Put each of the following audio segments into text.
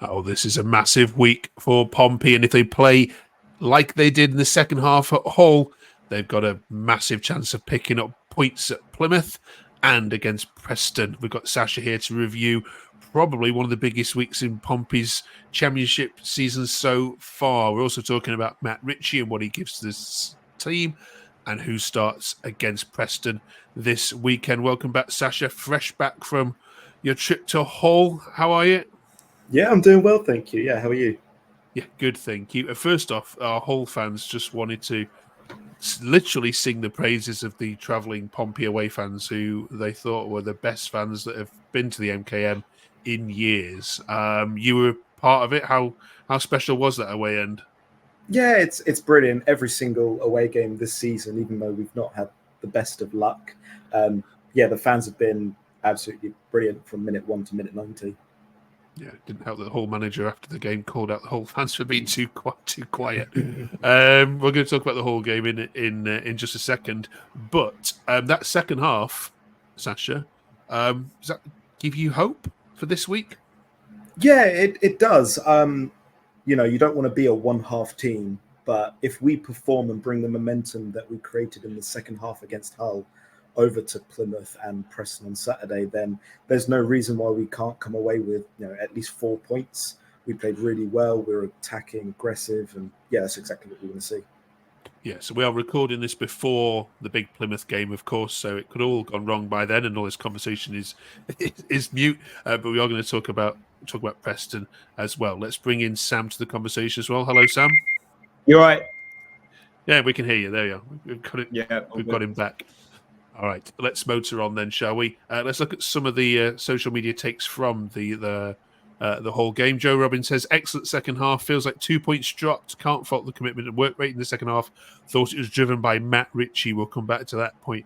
Oh, this is a massive week for Pompey, and if they play like they did in the second half at Hull, they've got a massive chance of picking up points at Plymouth and against Preston. We've got Sasha here to review probably one of the biggest weeks in Pompey's championship season so far. We're also talking about Matt Ritchie and what he gives to this team and who starts against Preston this weekend. Welcome back, Sasha, fresh back from your trip to Hull. How are you? Yeah, I'm doing well, thank you. Yeah, how are you? Yeah, good, thank you. First off, our Hull fans just wanted to literally sing the praises of the travelling Pompey away fans who they thought were the best fans that have been to the MKM in years. You were part of it. How special was that away end? Yeah, it's brilliant. Every single away game this season, even though we've not had the best of luck. The fans have been absolutely brilliant from minute 1 to minute 90. Yeah, it didn't help that the Hull manager after the game called out the Hull fans for being too quiet. We're going to talk about the Hull game in just a second, but that second half, Sasha, does that give you hope for this week? Yeah, it does. You don't want to be a one-half team, but if we perform and bring the momentum that we created in the second half against Hull over to Plymouth and Preston on Saturday, then there's no reason why we can't come away with at least 4 points. We played really well. We were attacking, aggressive, and yeah, that's exactly what we want to see. Yeah, so we are recording this before the big Plymouth game, of course, so it could all have gone wrong by then, and all this conversation is mute. But we are going to talk about Preston as well. Let's bring in Sam to the conversation as well. Hello, Sam. You all right? Yeah, we can hear you. There you are. We've got it. Yeah, we've got him back. All right, let's motor on then, shall we? Let's look at some of the social media takes from the whole game. Joe Robbins says, excellent second half. Feels like 2 points dropped. Can't fault the commitment and work rate in the second half. Thought it was driven by Matt Ritchie. We'll come back to that point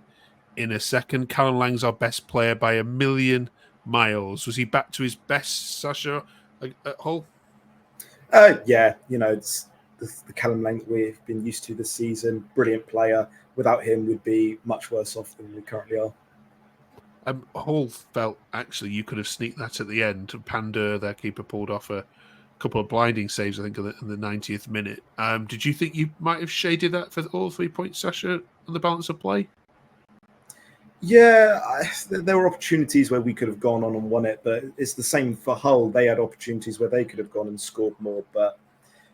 in a second. Callum Lang's our best player by 1,000,000 miles. Was he back to his best, Sasha, at Hull? Yeah, it's the Callum Lang that we've been used to this season. Brilliant player. Without him, we'd be much worse off than we currently are. Hull felt actually you could have sneaked that at the end. Pander, their keeper, pulled off a couple of blinding saves, I think, in the 90th minute. Did you think you might have shaded that for all 3 points, Sasha, on the balance of play? Yeah, there were opportunities where we could have gone on and won it, but it's the same for Hull. They had opportunities where they could have gone and scored more. But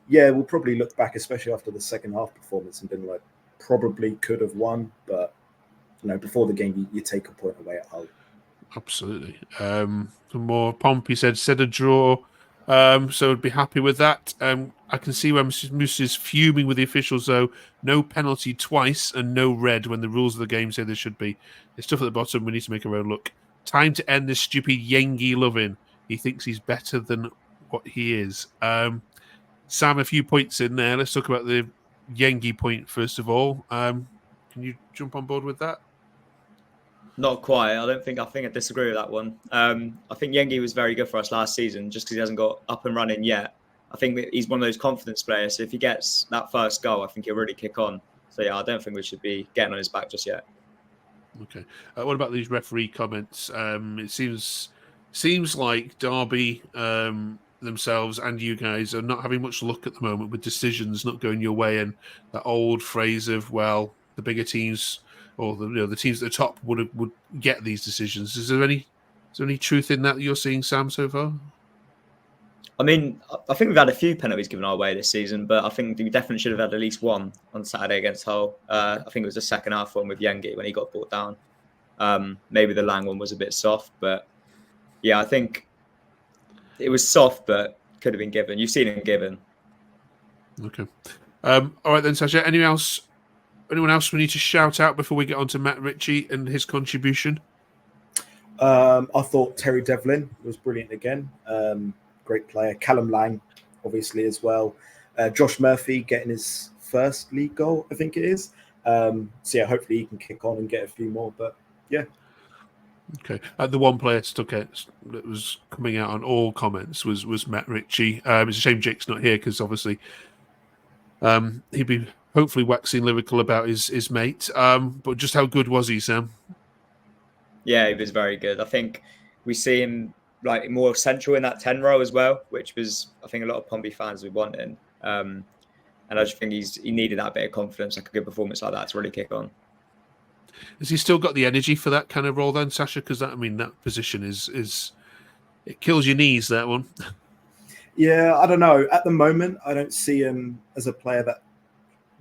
yeah, we'll probably look back, especially after the second half performance, and been like, probably could have won, but before the game, you take a point away at Hull. Absolutely. Some more. Pompey said a draw, so I'd be happy with that. I can see where Mrs. Moose is fuming with the officials, though. No penalty twice and no red when the rules of the game say there should be. There's stuff at the bottom. We need to make our own look. Time to end this stupid Yengi loving. He thinks he's better than what he is. Sam, a few points in there. Let's talk about the Yengi point first of all. Can you jump on board with that? Not quite. I think I disagree with that one. I think Yengi was very good for us last season, just because he hasn't got up and running yet. I think that he's one of those confidence players. So if he gets that first goal, I think he'll really kick on. So yeah, I don't think we should be getting on his back just yet. Okay. What about these referee comments? It seems like Derby themselves and you guys are not having much luck at the moment with decisions not going your way, and that old phrase of, well, the bigger teams or the teams at the top would get these decisions. Is there any truth in that you're seeing, Sam, so far? I mean, I think we've had a few penalties given our way this season, but I think we definitely should have had at least one on Saturday against Hull. I think it was the second half one with Yengi when he got brought down. Maybe the Lang one was a bit soft, but yeah, I think it was soft, but could have been given. You've seen him given. Okay. All right then, Sasha. Anyone else we need to shout out before we get on to Matt Ritchie and his contribution? I thought Terry Devlin was brilliant again. Great player. Callum Lang, obviously, as well. Josh Murphy getting his first league goal, I think it is. So yeah, hopefully he can kick on and get a few more. But yeah. Okay. The one player stuck out that was coming out on all comments was Matt Ritchie. It's a shame Jake's not here because obviously he'd be hopefully waxing lyrical about his mate. But just how good was he, Sam? Yeah, he was very good. I think we see him like more central in that 10 role as well, which was, I think, a lot of Pompey fans were wanting. And I just think he needed that bit of confidence, like a good performance like that to really kick on. Has he still got the energy for that kind of role then, Sasha? Because that position is it kills your knees, that one. Yeah, I don't know. At the moment, I don't see him as a player that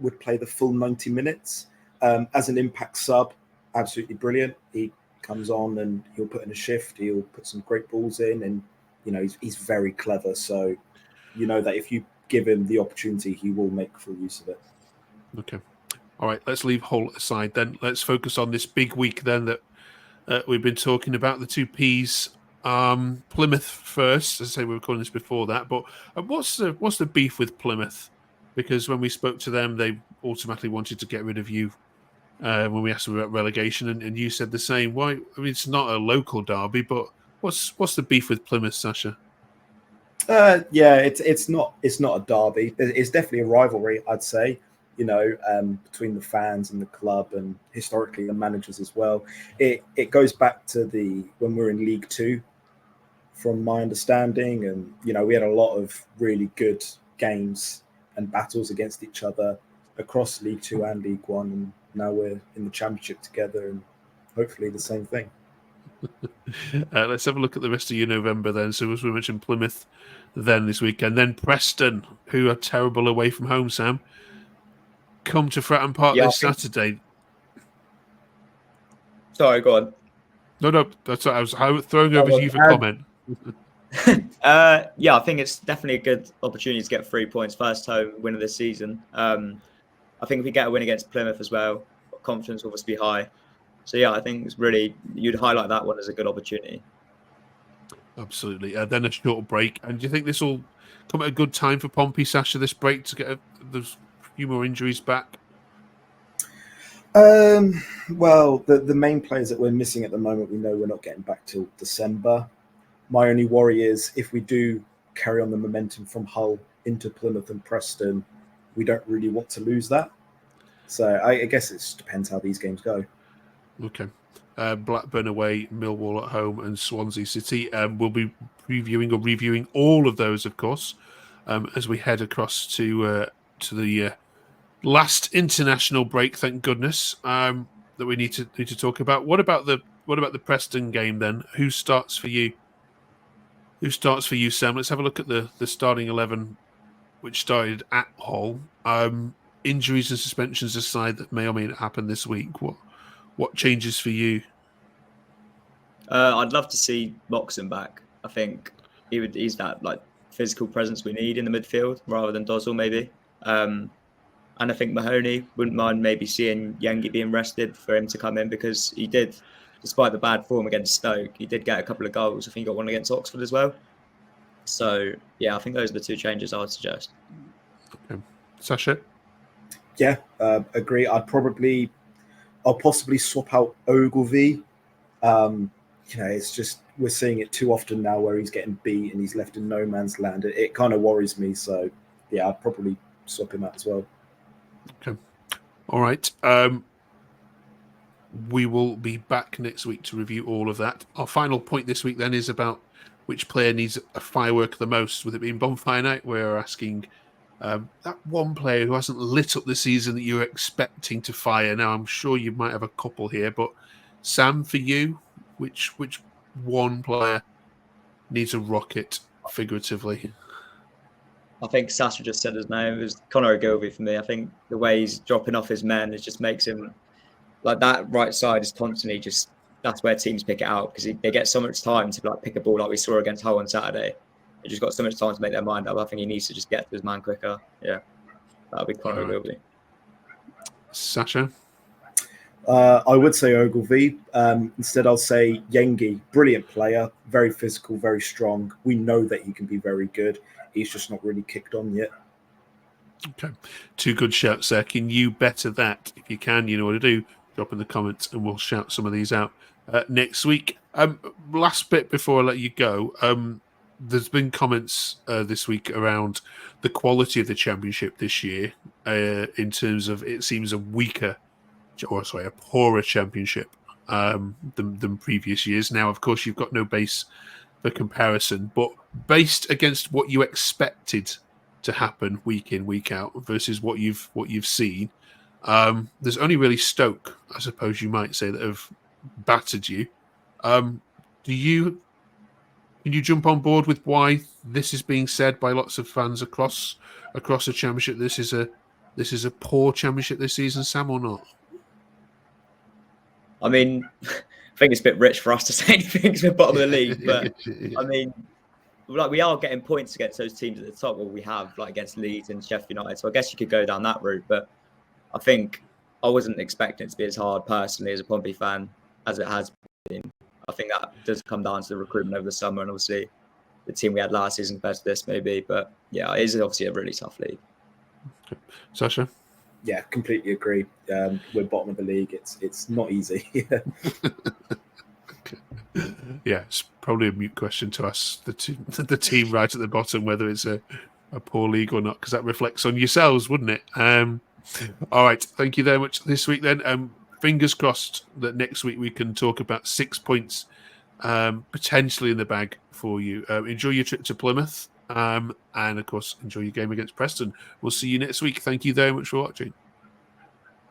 would play the full 90 minutes. As an impact sub, absolutely brilliant. He comes on and he'll put in a shift. He'll put some great balls in, and he's very clever. So that if you give him the opportunity, he will make full use of it. Okay. All right, let's leave Hull aside then. Let's focus on this big week then that we've been talking about, the two Ps. Plymouth first. As I say, we were calling this before that, but what's the beef with Plymouth? Because when we spoke to them, they automatically wanted to get rid of you when we asked them about relegation, and you said the same. Why? I mean, it's not a local derby, but what's the beef with Plymouth, Sasha? Yeah, it's not a derby. It's definitely a rivalry, I'd say. Between the fans and the club, and historically the managers as well. It goes back to when we were in League Two, from my understanding, and we had a lot of really good games and battles against each other across League Two and League One, and now we're in the Championship together, and hopefully the same thing. Let's have a look at the rest of your November then. So as we mentioned, Plymouth then this weekend, then Preston, who are terrible away from home, Sam, come to Fratton Park this Saturday. Sorry, go on. No, that's what I was throwing over to you for comment. I think it's definitely a good opportunity to get 3 points, first home win of the season. I think if we get a win against Plymouth as well, confidence will obviously be high. So I think it's really, you'd highlight that one as a good opportunity. Absolutely. Then a short break. And do you think this will come at a good time for Pompey, Sasha, this break, to get those few more injuries back? Well, the main players that we're missing at the moment, we know we're not getting back till December. My only worry is if we do carry on the momentum from Hull into Plymouth and Preston, we don't really want to lose that. So I guess it just depends how these games go. Okay. Blackburn away, Millwall at home, and Swansea City. We'll be previewing or reviewing all of those, of course, as we head across to the last international break. Thank goodness, that we need to talk about. What about the Preston game then? Who starts for you? Sam? Let's have a look at the starting 11, which started at Hull. Injuries and suspensions aside that may or may not happen this week, what changes for you? I'd love to see Moxon back. I think he's that like physical presence we need in the midfield rather than Dozzle maybe. And I think Mahoney wouldn't mind maybe seeing Yengi being rested for him to come in, because he did, despite the bad form against Stoke, he did get a couple of goals. I think he got one against Oxford as well. So I think those are the two changes I would suggest. Okay. Sasha? Yeah, agree. I'll possibly swap out Ogilvy. It's just, we're seeing it too often now where he's getting beat and he's left in no man's land. It kind of worries me. So I'd probably swap him out as well. Okay. All right. We will be back next week to review all of that. Our final point this week then is about which player needs a firework the most, with it being Bonfire Night. We're asking that one player who hasn't lit up the season that you're expecting to fire. Now, I'm sure you might have a couple here, but Sam, for you, which one player needs a rocket, figuratively? I think Sasha just said his name. It was Conor Ogilvy for me. I think the way he's dropping off his men, it just makes him, like, that right side is constantly just, that's where teams pick it out, because they get so much time to pick a ball like we saw against Hull on Saturday. They just got so much time to make their mind up. I think he needs to just get to his man quicker. Yeah, that'll be Conor Ogilvy. Sasha? I would say Ogilvy. Instead, I'll say Yengi. Brilliant player, very physical, very strong. We know that he can be very good. He's just not really kicked on yet. Okay. Two good shouts there. Can you better that? If you can, you know what to do. Drop in the comments and we'll shout some of these out next week. Last bit before I let you go. There's been comments this week around the quality of the Championship this year in terms of, it seems a poorer Championship than previous years. Now, of course, you've got no base for comparison, but based against what you expected to happen week in, week out versus what you've seen, there's only really Stoke, I suppose you might say, that have battered you. Can you jump on board with why this is being said by lots of fans across the championship? This is a poor championship this season, Sam, or not? I mean, I think it's a bit rich for us to say anything because we're bottom of the league. But I mean, like, we are getting points against those teams at the top. Well, we have, like, against Leeds and Sheffield United. So I guess you could go down that route. But I think I wasn't expecting it to be as hard personally as a Pompey fan as it has been. I think that does come down to the recruitment over the summer, and obviously the team we had last season compared to this, maybe. But yeah, it is obviously a really tough league. Sasha? Yeah, completely agree. We're bottom of the league. It's not easy. Yeah, it's probably a mute question to ask the team right at the bottom whether it's a poor league or not, because that reflects on yourselves, wouldn't it? All right, thank you very much this week then. Fingers crossed that next week we can talk about 6 points potentially in the bag for you. Enjoy your trip to Plymouth, and of course enjoy your game against Preston. We'll see you next week. Thank you very much for watching.